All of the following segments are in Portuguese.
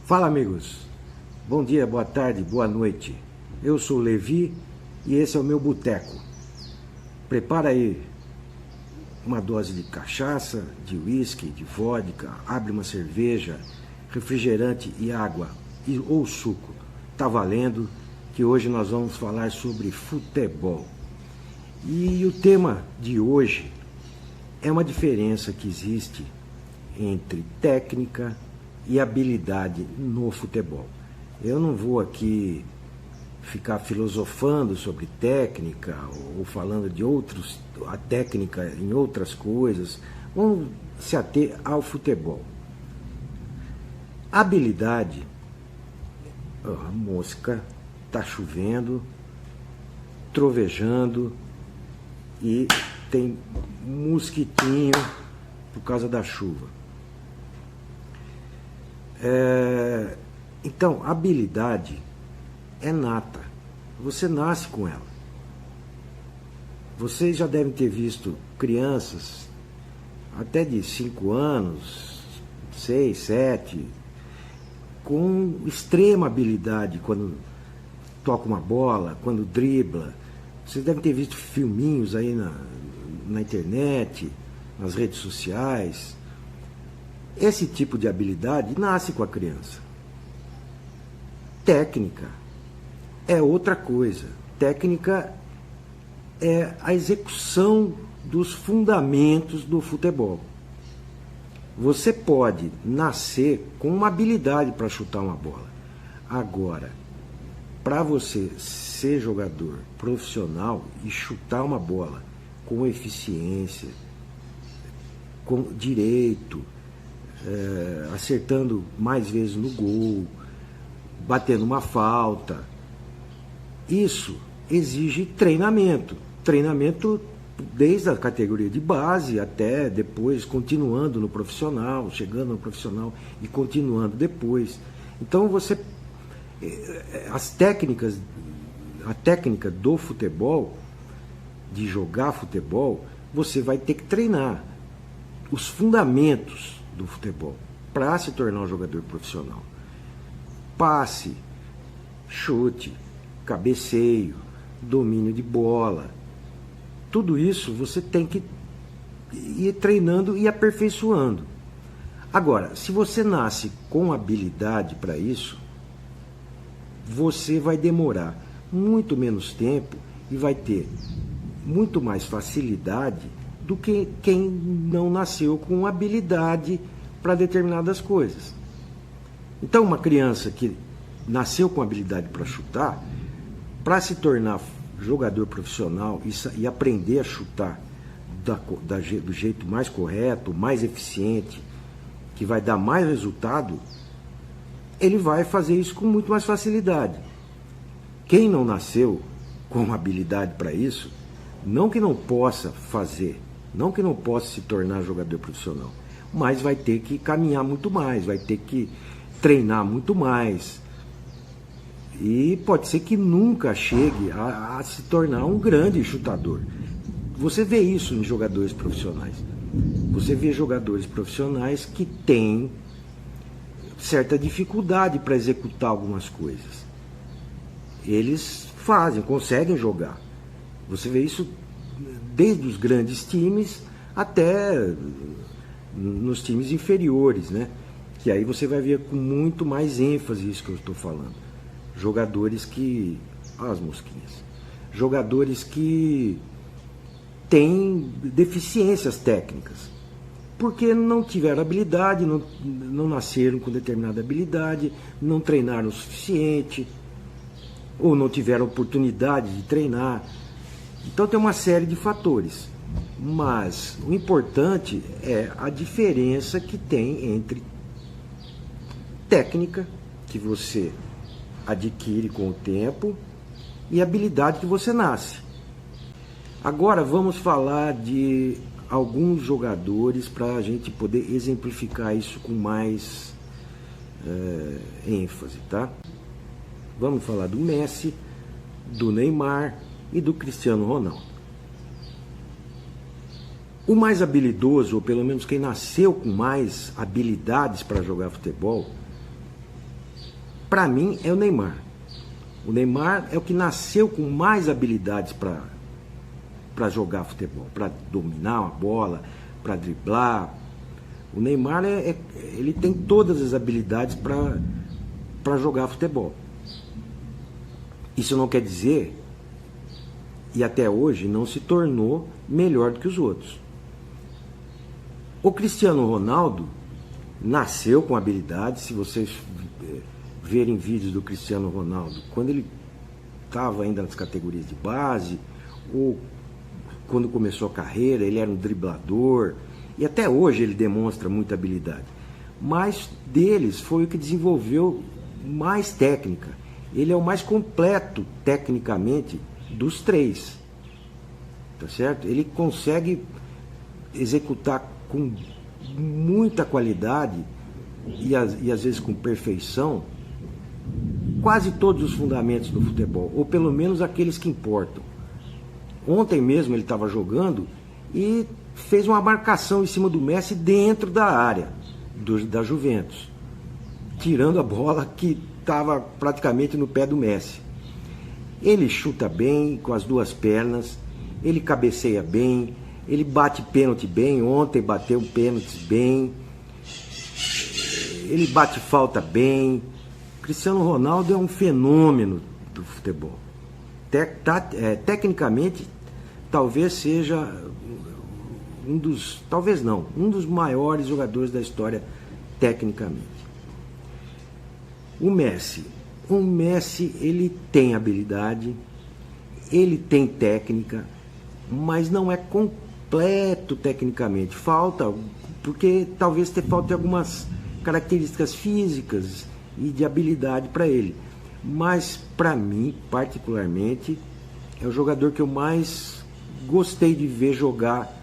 Fala, amigos, bom dia, boa tarde, boa noite. Eu sou o Levi e esse é o meu boteco. Prepara aí uma dose de cachaça, de uísque, de vodka, abre uma cerveja, refrigerante e água ou suco. Tá valendo, que hoje nós vamos falar sobre futebol. E o tema de hoje é uma diferença que existe entre técnica e habilidade no futebol. Eu não vou aqui ficar filosofando sobre técnica ou falando de a técnica em outras coisas. Vamos se ater ao futebol. Habilidade, a mosca, tá chovendo, trovejando e tem mosquitinho por causa da chuva. Então, habilidade é nata. Você nasce com ela. Vocês já devem ter visto crianças até de 5 anos, 6, 7, com extrema habilidade quando toca uma bola, quando dribla. Vocês devem ter visto filminhos aí na internet, nas redes sociais. Esse tipo de habilidade nasce com a criança. Técnica é outra coisa. Técnica é a execução dos fundamentos do futebol. Você pode nascer com uma habilidade para chutar uma bola. Agora, para você ser jogador profissional e chutar uma bola com eficiência, com direito, acertando mais vezes no gol, batendo uma falta, isso exige treinamento. Treinamento desde a categoria de base até depois continuando no profissional, chegando no profissional e continuando depois. Então a técnica do futebol, de jogar futebol, você vai ter que treinar os fundamentos do futebol para se tornar um jogador profissional. Passe, chute, cabeceio, domínio de bola, tudo isso você tem que ir treinando e aperfeiçoando. Agora, se você nasce com habilidade para isso, você vai demorar muito menos tempo e vai ter muito mais facilidade do que quem não nasceu com habilidade para determinadas coisas. Então, uma criança que nasceu com habilidade para chutar, para se tornar jogador profissional e aprender a chutar do jeito mais correto, mais eficiente, que vai dar mais resultado, ele vai fazer isso com muito mais facilidade. Quem não nasceu com habilidade para isso, não que não possa fazer, não que não possa se tornar jogador profissional, mas vai ter que caminhar muito mais, vai ter que treinar muito mais. E pode ser que nunca chegue a se tornar um grande chutador. Você vê isso em jogadores profissionais. Você vê jogadores profissionais que têm certa dificuldade para executar algumas coisas. Eles conseguem jogar. Você vê isso desde os grandes times até nos times inferiores, né? Que aí você vai ver com muito mais ênfase isso que eu estou falando. Jogadores que... as mosquinhas. Jogadores que têm deficiências técnicas. Porque não tiveram habilidade, não nasceram com determinada habilidade, não treinaram o suficiente, ou não tiveram oportunidade de treinar. Então tem uma série de fatores. Mas o importante é a diferença que tem entre técnica, que você adquire com o tempo, e habilidade que você nasce. Agora vamos falar de alguns jogadores para a gente poder exemplificar isso com mais ênfase, tá? Vamos falar do Messi, do Neymar e do Cristiano Ronaldo. O mais habilidoso, ou pelo menos quem nasceu com mais habilidades para jogar futebol, para mim, é o Neymar. O Neymar é o que nasceu com mais habilidades para jogar futebol, para dominar uma bola, para driblar. O Neymar ele tem todas as habilidades para jogar futebol. Isso não quer dizer, e até hoje não se tornou melhor do que os outros. O Cristiano Ronaldo nasceu com habilidades. Se vocês verem vídeos do Cristiano Ronaldo, quando ele estava ainda nas categorias de base, ou quando começou a carreira, ele era um driblador, e até hoje ele demonstra muita habilidade. Mas deles foi o que desenvolveu mais técnica. Ele é o mais completo tecnicamente dos três. Tá certo? Ele consegue executar com muita qualidade e às vezes com perfeição quase todos os fundamentos do futebol, ou pelo menos aqueles que importam. Ontem mesmo ele estava jogando e fez uma marcação em cima do Messi dentro da área da Juventus, tirando a bola que estava praticamente no pé do Messi. Ele chuta bem com as duas pernas, ele cabeceia bem, ele bate pênalti bem. Ontem bateu pênaltis bem, ele bate falta bem. Cristiano Ronaldo é um fenômeno do futebol. Tecnicamente, talvez seja um dos maiores jogadores da história tecnicamente. O Messi, ele tem habilidade, ele tem técnica, mas não é completo tecnicamente. Falta, porque talvez falte algumas características físicas e de habilidade para ele. Mas para mim, particularmente, é o jogador que eu mais gostei de ver jogar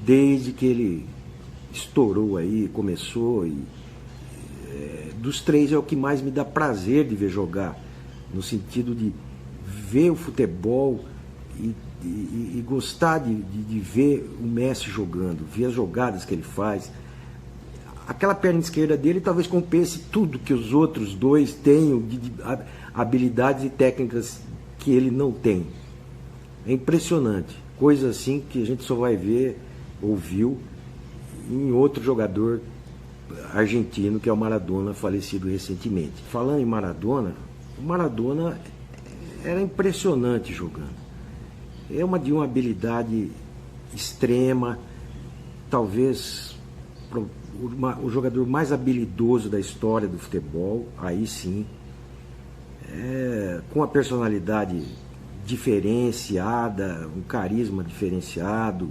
desde que ele estourou aí, começou. Dos três é o que mais me dá prazer de ver jogar, no sentido de ver o futebol e gostar de ver o Messi jogando, ver as jogadas que ele faz. Aquela perna esquerda dele talvez compense tudo que os outros dois tenham de habilidades e técnicas que ele não tem. É impressionante. Coisa assim que a gente só vai ver, ouviu, em outro jogador argentino, que é o Maradona, falecido recentemente. Falando em Maradona, o Maradona era impressionante jogando. É de uma habilidade extrema, talvez o jogador mais habilidoso da história do futebol, aí sim, com a personalidade diferenciada, um carisma diferenciado,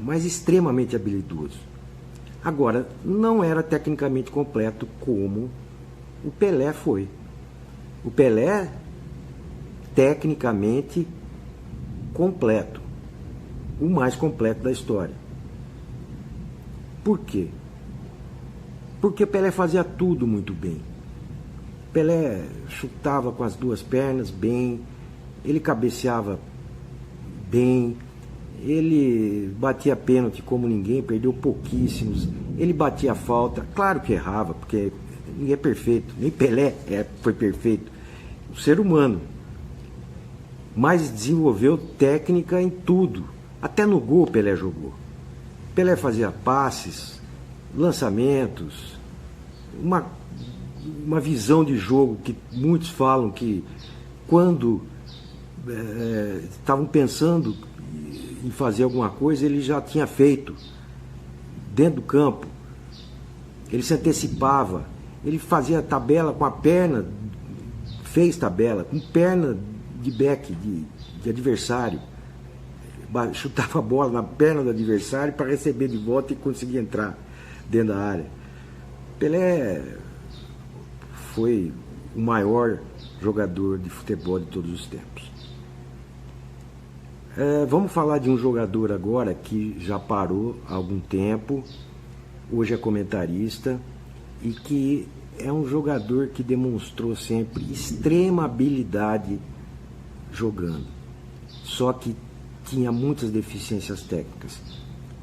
mas extremamente habilidoso. Agora, não era tecnicamente completo como o Pelé foi. O Pelé, tecnicamente completo, o mais completo da história. Por quê? Porque Pelé fazia tudo muito bem. Pelé chutava com as duas pernas bem, ele cabeceava bem, ele batia pênalti como ninguém, perdeu pouquíssimos, ele batia falta, claro que errava, porque ninguém é perfeito, nem Pelé foi perfeito, o ser humano, mas desenvolveu técnica em tudo, até no gol Pelé jogou. Pelé fazia passes, lançamentos, uma visão de jogo que muitos falam que quando estavam pensando em fazer alguma coisa, ele já tinha feito dentro do campo. Ele se antecipava, ele fazia tabela com a perna, fez tabela com perna de back, de adversário, chutava a bola na perna do adversário para receber de volta e conseguir entrar dentro da área. Pelé foi o maior jogador de futebol de todos os tempos. Vamos falar de um jogador agora que já parou há algum tempo, hoje é comentarista, e que é um jogador que demonstrou sempre extrema habilidade jogando, só que tinha muitas deficiências técnicas.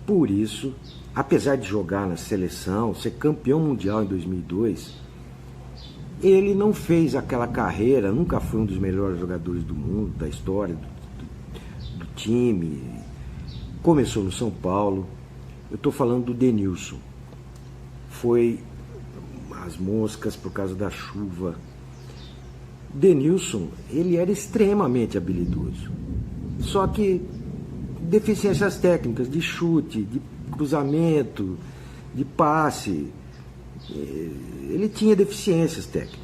Por isso apesar de jogar na seleção, ser campeão mundial em 2002, ele não fez aquela carreira, nunca foi um dos melhores jogadores do mundo, da história do time. Começou no São Paulo. Eu estou falando do Denilson. Foi as moscas por causa da chuva. Denilson, ele era extremamente habilidoso. Só que deficiências técnicas de chute, de cruzamento, de passe. Ele tinha deficiências técnicas.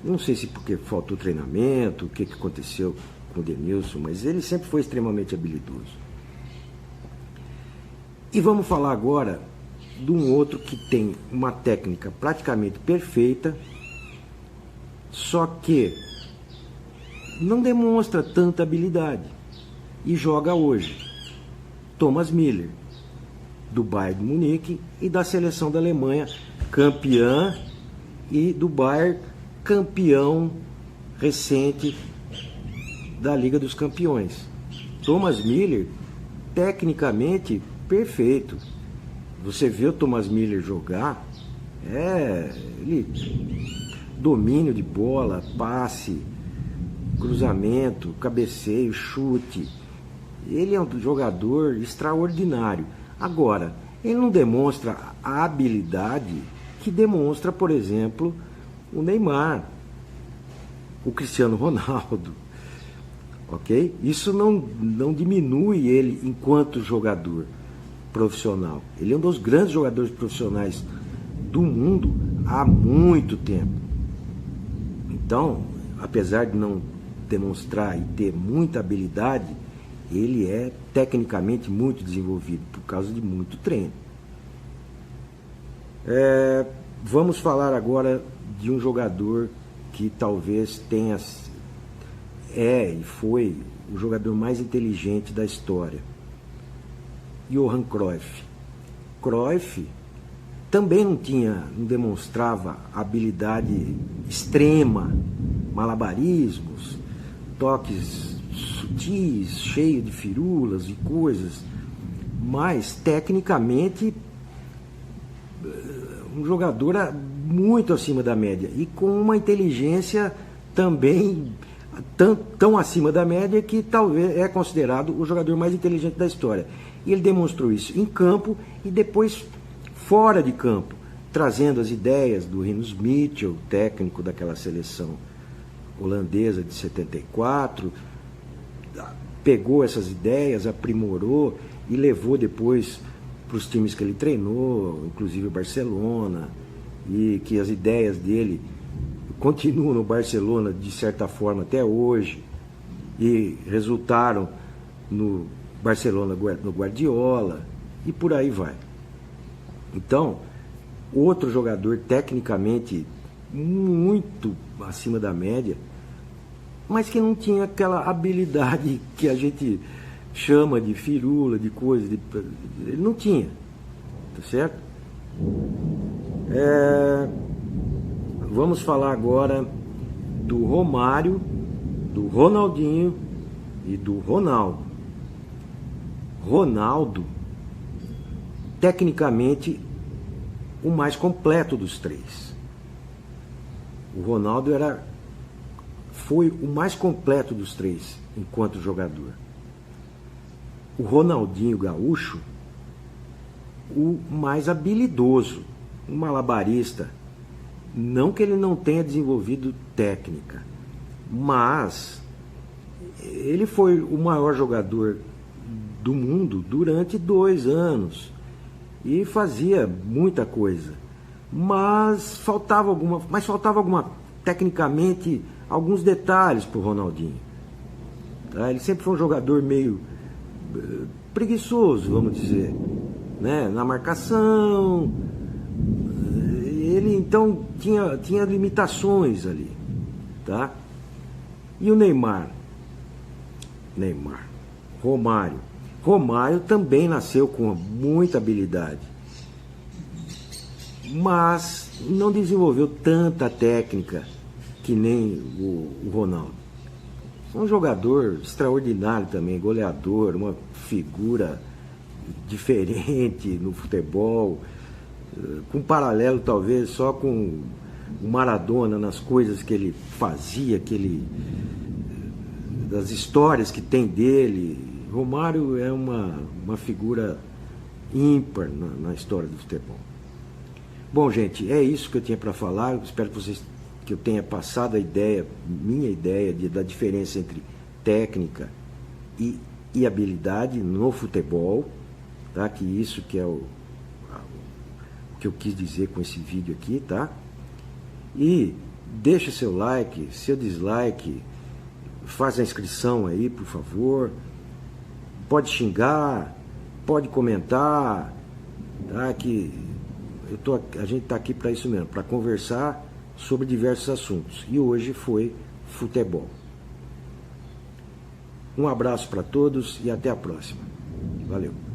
Não sei se porque faltou treinamento, o que aconteceu com o Denilson, mas ele sempre foi extremamente habilidoso. E vamos falar agora de um outro que tem uma técnica praticamente perfeita, só que não demonstra tanta habilidade e joga hoje. Thomas Müller, do Bayern de Munique e da seleção da Alemanha, campeã, e do Bayern, campeão recente da Liga dos Campeões. Thomas Müller, tecnicamente perfeito. Você vê o Thomas Müller jogar, ele domínio de bola, passe, cruzamento, cabeceio, chute. Ele é um jogador extraordinário. Agora, ele não demonstra a habilidade que demonstra, por exemplo, o Neymar, o Cristiano Ronaldo. Ok? Isso não diminui ele enquanto jogador profissional. Ele é um dos grandes jogadores profissionais do mundo há muito tempo. Então, apesar de não demonstrar e ter muita habilidade, ele é tecnicamente muito desenvolvido por causa de muito treino. Vamos falar agora de um jogador que talvez e foi o jogador mais inteligente da história. Johan Cruyff. Cruyff também não demonstrava habilidade extrema, malabarismos, toques sutis, cheio de firulas e coisas, mas tecnicamente um jogador muito acima da média e com uma inteligência também tão acima da média que talvez é considerado o jogador mais inteligente da história. E ele demonstrou isso em campo e depois fora de campo, trazendo as ideias do Rinus Michel, técnico daquela seleção holandesa de 74, pegou essas ideias, aprimorou e levou depois para os times que ele treinou, inclusive o Barcelona, e que as ideias dele continuam no Barcelona de certa forma até hoje e resultaram no Barcelona, no Guardiola e por aí vai. Então, outro jogador tecnicamente muito acima da média, mas que não tinha aquela habilidade que a gente chama de firula, de coisa, ele não tinha, tá certo? Vamos falar agora do Romário, do Ronaldinho e do Ronaldo. Ronaldo, tecnicamente, o mais completo dos três. O Ronaldo foi o mais completo dos três enquanto jogador. O Ronaldinho Gaúcho, o mais habilidoso, um malabarista. Não que ele não tenha desenvolvido técnica, mas ele foi o maior jogador do mundo durante 2 anos e fazia muita coisa, mas faltava tecnicamente alguns detalhes para o Ronaldinho. Tá? Ele sempre foi um jogador meio preguiçoso, vamos dizer, né? Na marcação. Ele então tinha limitações ali, tá? E o Neymar, Romário também nasceu com muita habilidade, mas não desenvolveu tanta técnica que nem o Ronaldo. Um jogador extraordinário também, goleador, uma figura diferente no futebol, com paralelo talvez só com o Maradona nas coisas que ele fazia, das histórias que tem dele. Romário é uma figura ímpar na história do futebol. Bom, gente, é isso que eu tinha para falar. Eu espero que eu tenha passado minha ideia da diferença entre técnica e habilidade no futebol, tá? Que isso que é o que eu quis dizer com esse vídeo aqui, tá? E deixa seu like, seu dislike, faz a inscrição aí, por favor. Pode xingar, pode comentar, tá? Que a gente está aqui para isso mesmo, para conversar sobre diversos assuntos. E hoje foi futebol. Um abraço para todos e até a próxima. Valeu.